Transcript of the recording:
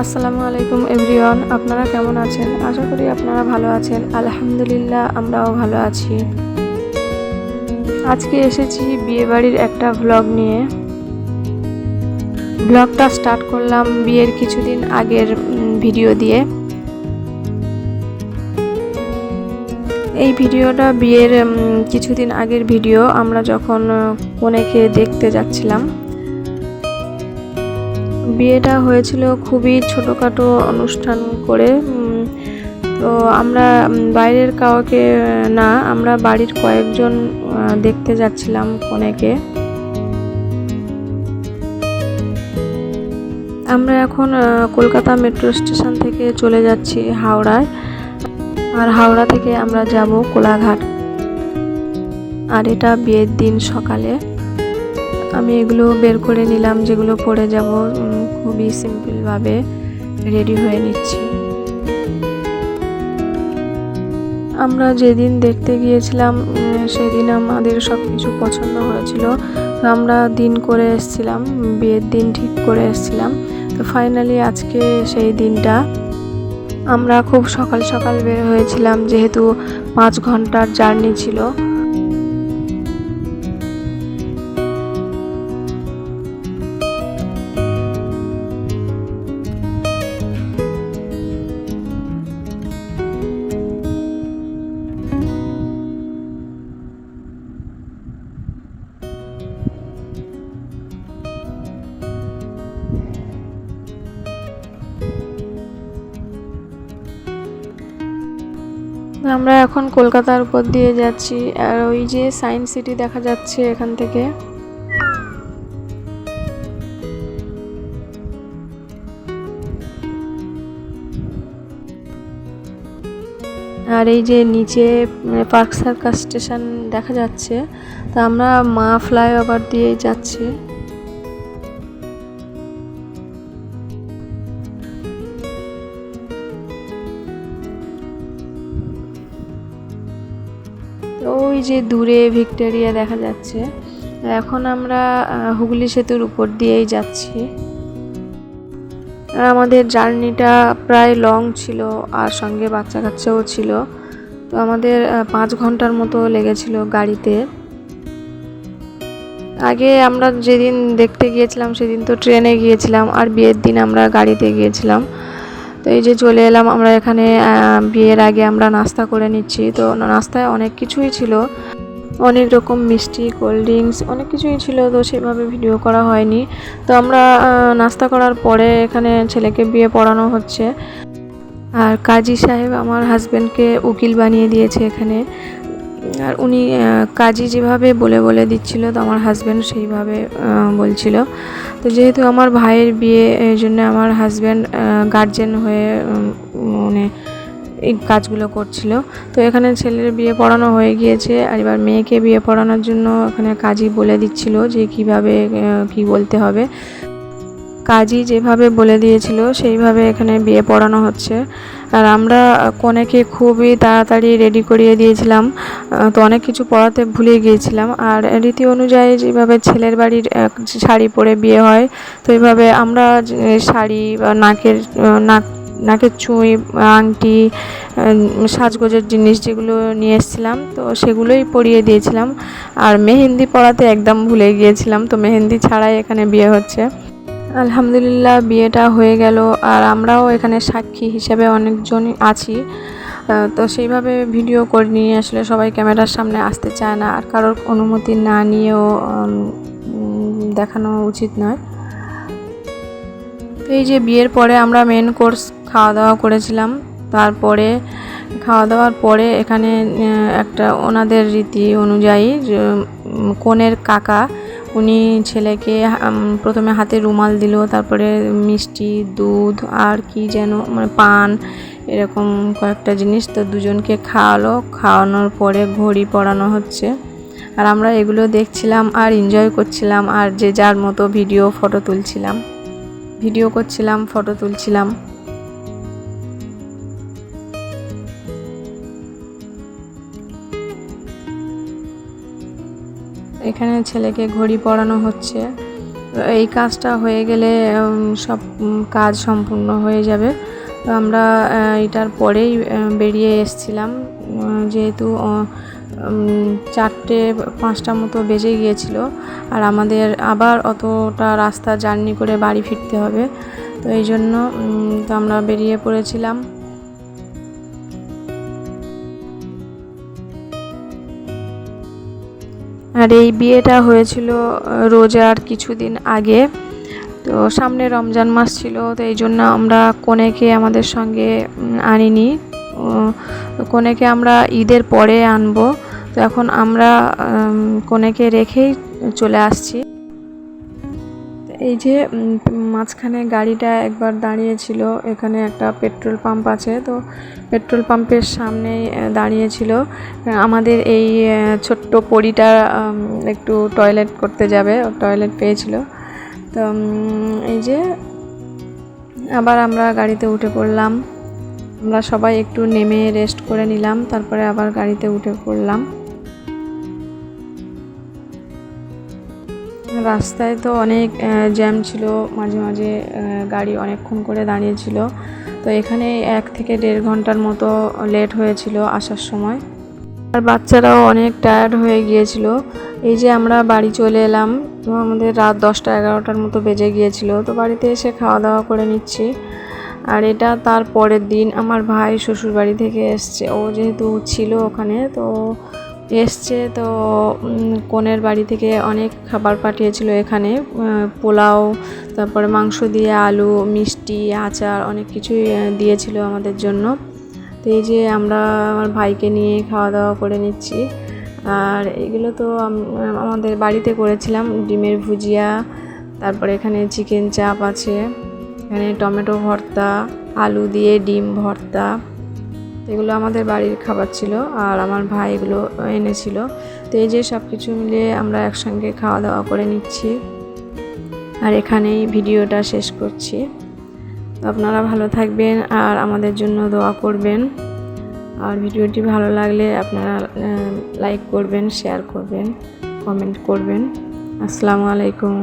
আসসালামু আলাইকুম এভরিওয়ান, আপনারা কেমন আছেন? আশা করি আপনারা ভালো আছেন। আলহামদুলিল্লাহ, আমরাও ভালো আছি। আজকে এসেছি বিয়েবাড়ির একটা ভ্লগ নিয়ে। ভ্লগটা স্টার্ট করলাম বিয়ের কিছুদিন আগের ভিডিও দিয়ে। এই ভিডিওটা বিয়ের কিছুদিন আগের ভিডিও। আমরা যখন কনেকে দেখতে যাচ্ছিলাম, বিয়েটা হয়েছিল খুবই ছোটোখাটো অনুষ্ঠান করে। তো আমরা বাইরের কাউকে না, আমরা বাড়ির কয়েকজন দেখতে যাচ্ছিলাম কনেকে। আমরা এখন কলকাতা মেট্রো স্টেশন থেকে চলে যাচ্ছি হাওড়ায়, আর হাওড়া থেকে আমরা যাব কোলাঘাট। আর এটা বিয়ের দিন সকালে। আমি এগুলো বের করে নিলাম যেগুলো পরে যাব। খুবই সিম্পলভাবে রেডি হয়ে নিচ্ছি। আমরা যেদিন দেখতে গিয়েছিলাম সেদিন আমাদের সব কিছু পছন্দ হয়েছিল। তো আমরা দিন করে এসেছিলাম, বিয়ের দিন ঠিক করে এসেছিলাম। তো ফাইনালি আজকে সেই দিনটা। আমরা খুব সকাল সকাল বের হয়েছিলাম, যেহেতু 5 ঘন্টার জার্নি ছিল। আমরা এখন কলকাতার উপর দিয়ে যাচ্ছি, আর ওই যে সায়েন্স সিটি দেখা যাচ্ছে এখান থেকে। আর এই যে নিচে পার্ক সার্কাস স্টেশন দেখা যাচ্ছে। তো আমরা মা ফ্লাইওভার দিয়ে যাচ্ছি। ওই যে দূরে ভিক্টোরিয়া দেখা যাচ্ছে। এখন আমরা হুগলি সেতুর উপর দিয়েই যাচ্ছি। আর আমাদের জার্নিটা প্রায় লং ছিল, আর সঙ্গে বাচ্চা কাচ্চাও ছিল। তো আমাদের 5 ঘন্টার মতো লেগেছিল গাড়িতে। আগে আমরা যেদিন দেখতে গিয়েছিলাম সেদিন তো ট্রেনে গিয়েছিলাম, আর বিয়ের দিন আমরা গাড়িতে গিয়েছিলাম। তো এই যে চলে এলাম আমরা এখানে। বিয়ের আগে আমরা নাস্তা করে নিচ্ছি। তো নাস্তায় অনেক কিছুই ছিল, অনেক রকম মিষ্টি, কোল্ড ড্রিঙ্কস, অনেক কিছুই ছিল। তো সেভাবে ভিডিও করা হয়নি। তো আমরা নাস্তা করার পরে এখানে ছেলেকে বিয়ে পড়ানো হচ্ছে। আর কাজী সাহেব আমার হাজব্যান্ডকে উকিল বানিয়ে দিয়েছে এখানে। আর উনি কাজী যেভাবে বলে বলে দিচ্ছিল, তো আমার হাজব্যান্ড সেইভাবে বলছিল। তো যেহেতু আমার ভাইয়ের বিয়ে, এই জন্য আমার হাজব্যান্ড গার্জেন হয়ে মানে এই কাজগুলো করছিল। তো এখানে ছেলের বিয়ে পড়ানো হয়ে গিয়েছে, আর এবার মেয়েকে বিয়ে পড়ানোর জন্য এখানে কাজী বলে দিচ্ছিল যে কিভাবে কি বলতে হবে। কাজী যেভাবে বলে দিয়েছিল সেইভাবে এখানে বিয়ে পড়ানো হচ্ছে। আর আমরা কনেকে খুবই তাড়াতাড়ি রেডি করিয়ে দিয়েছিলাম। তো অনেক কিছু পড়াতে ভুলে গিয়েছিলাম। আর রীতি অনুযায়ী যেভাবে ছেলের বাড়ির শাড়ি পরে বিয়ে হয়, তো এইভাবে আমরা শাড়ি বা নাকের চুঁই, আংটি, সাজগোজের জিনিস যেগুলো নিয়ে এসেছিলাম, তো সেগুলোই পরিয়ে দিয়েছিলাম। আর মেহেন্দি পরাতে একদম ভুলে গিয়েছিলাম। তো মেহেন্দি ছাড়াই এখানে বিয়ে হচ্ছে। আলহামদুলিল্লাহ বিয়েটা হয়ে গেল। আর আমরাও এখানে সাক্ষী হিসেবে অনেকজনই আছি। তো সেইভাবে ভিডিও করে নিয়ে আসলে সবাই ক্যামেরার সামনে আসতে চায় না, আর কারোর অনুমতি না নিয়েও দেখানো উচিত নয়। তো এই যে বিয়ের পরে আমরা মেন কোর্স খাওয়া দাওয়া করেছিলাম। তারপরে খাওয়া দাওয়ার পরে এখানে একটা ওনাদের রীতি অনুযায়ী কনের কাকা, উনি ছেলেকে প্রথমে হাতে রুমাল দিল, তারপরে মিষ্টি, দুধ আর কি যেন মানে পান, এরকম কয়েকটা জিনিস তো দুজনকে খাওয়ালো। খাওয়ানোর পরে ঘড়ি পরানো হচ্ছে। আর আমরা এগুলো দেখছিলাম আর এনজয় করছিলাম, আর যে যার মতো ভিডিও করছিলাম, ফটো তুলছিলাম। এখানে ছেলেকে ঘড়ি পরানো হচ্ছে। এই কাজটা হয়ে গেলে সব কাজ সম্পূর্ণ হয়ে যাবে। তো আমরা এটার পরেই বেরিয়ে এসেছিলাম, যেহেতু 4-5টা মতো বেজে গিয়েছিল আর আমাদের আবার অতটা রাস্তা জার্নি করে বাড়ি ফিরতে হবে। তো এই জন্য তো আমরা বেরিয়ে পড়েছিলাম। আর এই বিয়েটা হয়েছিল রোজার কিছুদিন আগে। তো সামনে রমজান মাস ছিল, তো এই জন্য আমরা কনেকে আমাদের সঙ্গে আনিনি। কনেকে আমরা ঈদের পরে আনবো। তো এখন আমরা কনেকে রেখেই চলে আসছি। এই যে মাঝখানে গাড়িটা একবার দাঁড়িয়েছিল, এখানে একটা পেট্রোল পাম্প আছে, তো পেট্রোল পাম্পের সামনে দাঁড়িয়েছিল। আমাদের এই ছোট্ট পরীটা একটু টয়লেট করতে যাবে, টয়লেট পেয়েছিল। তো এই যে আবার আমরা গাড়িতে উঠে পড়লাম। আমরা সবাই একটু নেমে রেস্ট করে নিলাম, তারপরে আবার গাড়িতে উঠে পড়লাম। রাস্তায় তো অনেক জ্যাম ছিল, মাঝে মাঝে গাড়ি অনেকক্ষণ করে দাঁড়িয়েছিল। তো এখানে 1 থেকে 1.5 ঘন্টার মতো লেট হয়েছিল আসার সময়। আর বাচ্চারাও অনেক টায়ার্ড হয়ে গিয়েছিল। এই যে আমরা বাড়ি চলে এলাম, তো আমাদের রাত 10টা-11টার মতো বেজে গিয়েছিল। তো বাড়িতে এসে খাওয়া দাওয়া করে নিচ্ছি। আর এটা তার পরের দিন আমার ভাই শ্বশুর বাড়ি থেকে এসছে। ও যেহেতু ছিল ওখানে, তো এসছে। তো কনের বাড়ি থেকে অনেক খাবার পাঠিয়েছিল এখানে, পোলাও, তারপরে মাংস দিয়ে আলু, মিষ্টি, আচার, অনেক কিছুই দিয়েছিল আমাদের জন্য। তো এই যে আমরা আমার ভাইকে নিয়ে খাওয়া দাওয়া করে নিচ্ছি। আর এগুলো তো আমাদের বাড়িতে করেছিলাম, ডিমের ভুজিয়া, তারপরে এখানে চিকেন চাপ আছে, এখানে টমেটো ভর্তা, আলু দিয়ে ডিম ভর্তা। এগুলো আমাদের বাড়ির খাবার ছিল আর আমার ভাই এগুলো এনেছিল। তো এই যে সব কিছু মিলিয়ে আমরা একসঙ্গে খাওয়া দাওয়া করে নিচ্ছি। আর এখানেই ভিডিওটা শেষ করছি। তো আপনারা ভালো থাকবেন আর আমাদের জন্য দোয়া করবেন। আর ভিডিওটি ভালো লাগলে আপনারা লাইক করবেন, শেয়ার করবেন, কমেন্ট করবেন। আসসালামু আলাইকুম।